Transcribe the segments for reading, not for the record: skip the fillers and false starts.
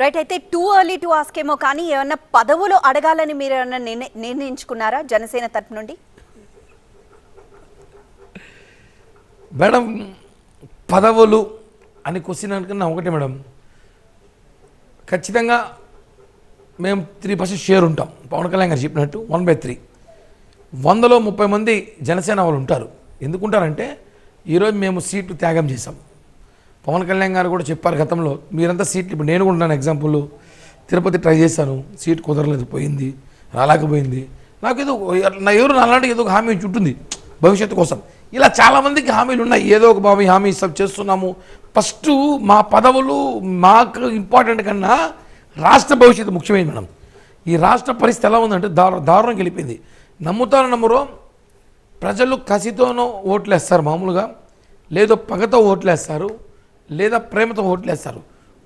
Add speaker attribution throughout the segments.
Speaker 1: Right. అయితే too early to ask ఏమో, కానీ ఏమన్నా పదవులు అడగాలని మీరు ఏమన్నా నిర్ణయించుకున్నారా జనసేన తరపు నుండి?
Speaker 2: మేడం, పదవులు అని క్వశ్చన్ అనుకున్నా ఒకటే మేడం, ఖచ్చితంగా మేము 3% షేర్ ఉంటాం. పవన్ కళ్యాణ్ గారు చెప్పినట్టు 1/3. 100లో 30 మంది జనసేన వాళ్ళు ఉంటారు. ఎందుకుంటారంటే ఈరోజు మేము సీట్లు త్యాగం చేసాం. పవన్ కళ్యాణ్ గారు కూడా చెప్పారు గతంలో, మీరంతా సీట్లు, ఇప్పుడు నేను కూడా ఉన్నాను. ఎగ్జాంపుల్ తిరుపతి ట్రై చేశాను, సీట్ కుదరలేదు, పోయింది, రాలేకపోయింది. నాకు ఏదో ఎవరు అలాంటి ఏదో ఒక హామీ ఉంటుంది భవిష్యత్తు కోసం. ఇలా చాలామందికి హామీలు ఉన్నాయి, ఏదో ఒక బాబు హామీ చేస్తున్నాము. ఫస్ట్ మా పదవులు మాకు ఇంపార్టెంట్ కన్నా రాష్ట్ర భవిష్యత్తు ముఖ్యమైనది మేడం. ఈ రాష్ట్ర పరిస్థితి ఎలా ఉందంటే దారుణం గెలిపింది. నమ్ముతారో నమ్మరో, ప్రజలు కసితోనో ఓట్లేస్తారు మామూలుగా, లేదో పగతో ఓట్లేస్తారు, లేదా ప్రేమతో ఓట్లేస్తారు.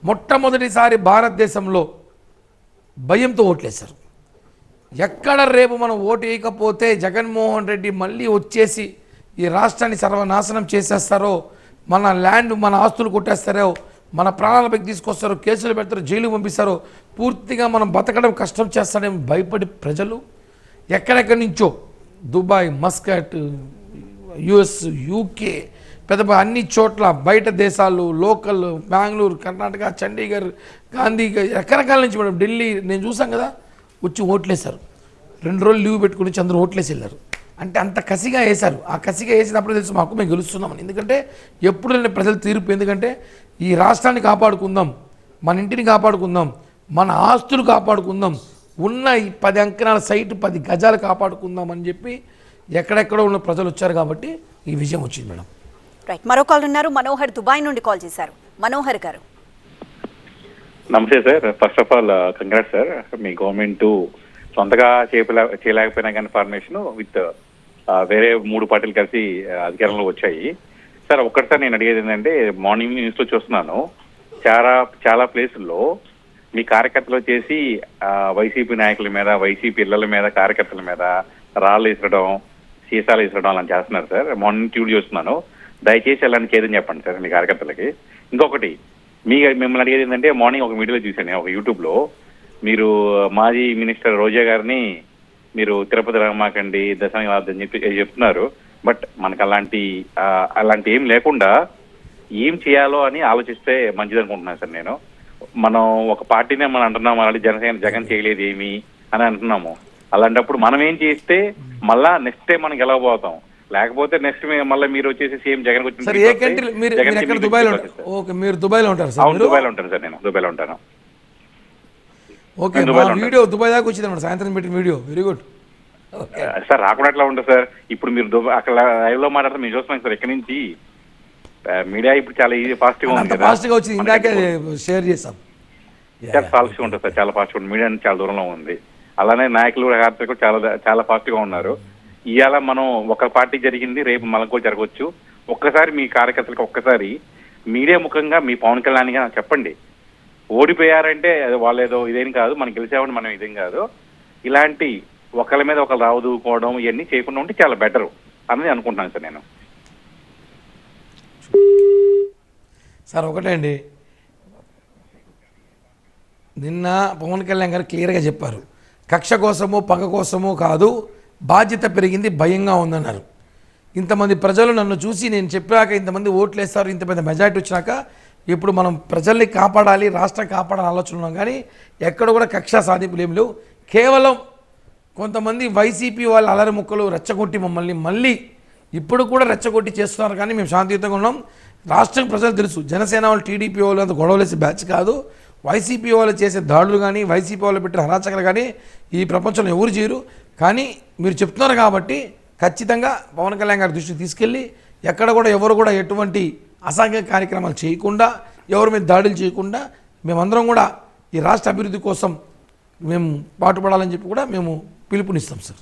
Speaker 2: మొట్టమొదటిసారి భారతదేశంలో భయంతో ఓట్లేస్తారు. ఎక్కడ రేపు మనం ఓటు వేయకపోతే జగన్మోహన్ రెడ్డి మళ్ళీ వచ్చేసి ఈ రాష్ట్రాన్ని సర్వనాశనం చేసేస్తారో, మన ల్యాండ్ మన ఆస్తులు కొట్టేస్తారో, మన ప్రాణాలపైకి తీసుకొస్తారో, కేసులు పెడతారో, జైలు పంపిస్తారో, పూర్తిగా మనం బతకడం కష్టం చేస్తారని భయపడి ప్రజలు ఎక్కడెక్కడి నుంచో దుబాయ్, మస్కట్, యుఎస్, యూకే, పెద్ద అన్ని చోట్ల, బయట దేశాలు, లోకల్, బెంగళూరు, కర్ణాటక, చండీగఢ్, గాంధీ, రకరకాల నుంచి మేడం, ఢిల్లీ నేను చూసాం కదా, వచ్చి ఓట్లేశారు. 2 రోజులు లీవ్ పెట్టుకుని వచ్చి అందరూ ఓట్లేసి వెళ్ళారు. అంటే అంత కసిగా వేశారు. ఆ కసిగా వేసినప్పుడు తెలుసు మాకు మేము గెలుస్తున్నామని. ఎందుకంటే ఎప్పుడు లేని ప్రజలు తీర్పు. ఎందుకంటే ఈ రాష్ట్రాన్ని కాపాడుకుందాం, మన ఇంటిని కాపాడుకుందాం, మన ఆస్తులు కాపాడుకుందాం, ఉన్న ఈ 10 అంకణాల సైట్ 10 గజాలు కాపాడుకుందాం అని చెప్పి ఎక్కడెక్కడో ఉన్న ప్రజలు వచ్చారు కాబట్టి ఈ విజయం వచ్చింది మేడం.
Speaker 1: రైట్. మరో కాల్ ఉన్నారు, మనోహర్ దుబాయ్ నుండి కాల్ చేశారు. మనోహర్ గారు
Speaker 3: నమస్తే sir. First of all congrats sir. Me government సొంతగా చేయలేకపోయినా కానీ ఫార్మేషన్ విత్ వేరే 3 పార్టీలు కలిసి అధికారంలో వచ్చాయి సార్. ఒక్కటిసారి నేను అడిగేది ఏంటంటే, మార్నింగ్ న్యూస్ లో చూస్తున్నాను, చాలా ప్లేసుల్లో మీ కార్యకర్తలు వచ్చేసి వైసీపీ నాయకుల మీద, వైసీపీ పిల్లల మీద, కార్యకర్తల మీద రాళ్ళు విసరడం, సీసాలు విసరడం అలా చేస్తున్నారు సార్. మార్నింగ్ ట్యూడ్ చూస్తున్నాను. దయచేసి అలాంటి ఏదని చెప్పండి సార్ మీ కార్యకర్తలకి. ఇంకొకటి మిమ్మల్ని అడిగేది ఏంటంటే, మార్నింగ్ ఒక వీడియోలో చూశాను, ఒక యూట్యూబ్ లో మీరు మాజీ మినిస్టర్ రోజా గారిని మీరు తిరుపతి రామాకండి, దశమి అని చెప్పి చెప్తున్నారు. బట్ మనకు అలాంటి ఏం లేకుండా ఏం చేయాలో అని ఆలోచిస్తే మంచిది అనుకుంటున్నాను సార్ నేను. మనం ఒక పార్టీనే మనం అంటున్నాము, అలాంటి జగన్ చేయలేదు ఏమి అని అంటున్నాము. అలాంటప్పుడు మనం ఏం చేస్తే మళ్ళా నెక్స్ట్ టైం మనం గెలవబోతాం. లేకపోతే నెక్స్ట్ మళ్ళీ మీరు వచ్చేసి సీఎం జగన్ వచ్చి
Speaker 2: దుబాయ్ లో ఉంటారు సార్?
Speaker 3: దుబాయ్ లో ఉంటాను సార్, నేను దుబాయ్ లో ఉంటాను.
Speaker 2: ఓకే, వీడియో దుబాయ్ దాకా వచ్చింది సాయంత్రం పెట్టిన వీడియో. Very good
Speaker 3: sir. రాకుండా ఎట్లా ఉంటుంది సార్? ఇప్పుడు మీరు అక్కడ లైవ్ లో మాట్లాడితే మేము చూస్తున్నాం సార్. ఎక్కడి నుంచి మీడియా ఇప్పుడు చాలా ఈజీ ఫాస్ట్ గా ఉంది,
Speaker 2: ఫాస్ట్ గా వచ్చింది, ఇందాకే షేర్ చేసాం.
Speaker 3: చాలా ఫాస్ట్ గా ఉంటుంది సార్, చాలా ఫాస్ట్ గా ఉంటుంది. మీడియా చాలా దూరంలో ఉంది. అలానే నాయకులు కార్యకర్తలు చాలా ఫాస్ట్ గా ఉన్నారు. ఇవాళ మనం ఒక పార్టీ జరిగింది, రేపు మనకు కూడా జరగవచ్చు. ఒక్కసారి మీ కార్యకర్తలకు ఒక్కసారి మీడియా ముఖంగా మీ పవన్ కళ్యాణ్ గా చెప్పండి, ఓడిపోయారంటే వాళ్ళు ఏదో ఇదేం కాదు, మనం గెలిచామని మనం ఇదేం కాదు, ఇలాంటి ఒకళ్ళ మీద ఒకళ్ళు రావదుకోవడం ఇవన్నీ చేయకుండా ఉంటే చాలా బెటర్ అని అనుకుంటున్నాను సార్ నేను.
Speaker 2: సార్ ఒకటే అండి, నిన్న పవన్ కళ్యాణ్ గారు క్లియర్గా చెప్పారు, కక్ష కోసమో పగ కోసమో కాదు, బాధ్యత పెరిగింది, భయంగా ఉందన్నారు. ఇంతమంది ప్రజలు నన్ను చూసి నేను చెప్పాక ఇంతమంది ఓట్లు వేస్తారు, ఇంత పెద్ద మెజారిటీ వచ్చినాక ఇప్పుడు మనం ప్రజల్ని కాపాడాలి, రాష్ట్రం కాపాడాలని ఆలోచన ఉన్నాం. కానీ ఎక్కడ కూడా కక్ష సాధింపులు ఏమి లేవు. కేవలం కొంతమంది వైసీపీ వాళ్ళు అలరి ముక్కలు రెచ్చగొట్టి మమ్మల్ని మళ్ళీ ఇప్పుడు కూడా రెచ్చగొట్టి చేస్తున్నారు. కానీ మేము శాంతియుతంగా ఉన్నాం. రాష్ట్రం ప్రజలు తెలుసు, జనసేన వాళ్ళు, టీడీపీ వాళ్ళు అంత గొడవలేసే బ్యాచ్ కాదు. వైసీపీ వాళ్ళు చేసే దాడులు కానీ, వైసీపీ వాళ్ళు పెట్టిన అరాచకాలు కానీ ఈ ప్రపంచంలో ఎవరు చేయరు. కానీ మీరు చెప్తున్నారు కాబట్టి ఖచ్చితంగా పవన్ కళ్యాణ్ గారి దృష్టికి తీసుకెళ్ళి ఎక్కడ కూడా ఎవరు కూడా ఎటువంటి అసాంఘిక కార్యక్రమాలు చేయకుండా, ఎవరి మీద దాడులు చేయకుండా మేమందరం కూడా ఈ రాష్ట్ర అభివృద్ధి కోసం మేము పాటుపడాలని చెప్పి కూడా మేము పిలుపునిస్తాం సార్.